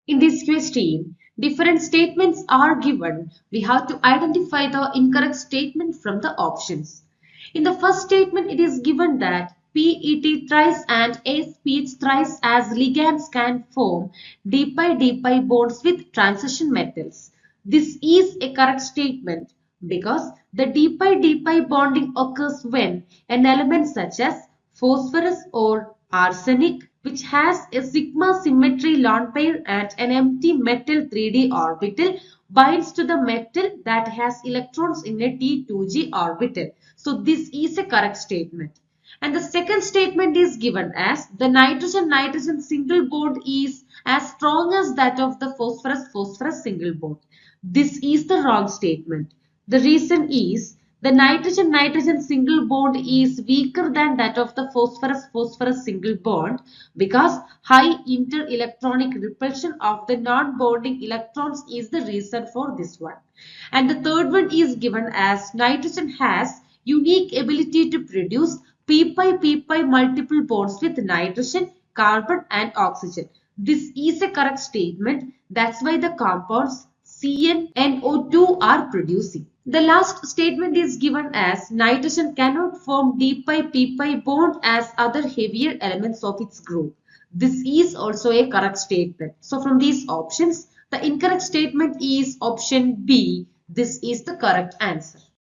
In this question, different statements are given. We have to identify the incorrect statement from the options. In the first statement, it is given that PET thrice and ASPH thrice as ligands can form d-pi bonds with transition metals. This is a correct statement because the d-pi bonding occurs when an element such as phosphorus or arsenic, which has a sigma symmetry lone pair and an empty metal 3d orbital, binds to the metal that has electrons in a T2g orbital. So this is a correct statement. And the second statement is given as the nitrogen-nitrogen single bond is as strong as that of the phosphorus-phosphorus single bond. This is the wrong statement. The reason is the nitrogen-nitrogen single bond is weaker than that of the phosphorus-phosphorus single bond because high inter-electronic repulsion of the non-bonding electrons is the reason for this one. And the third one is given as nitrogen has unique ability to produce p-pi multiple bonds with nitrogen, carbon and oxygen. This is a correct statement. That's why the compounds CnNO2 are producing. The last statement is given as nitrogen cannot form d-pi bond as other heavier elements of its group. This is also a correct statement. So from these options, the incorrect statement is option B. This is the correct answer.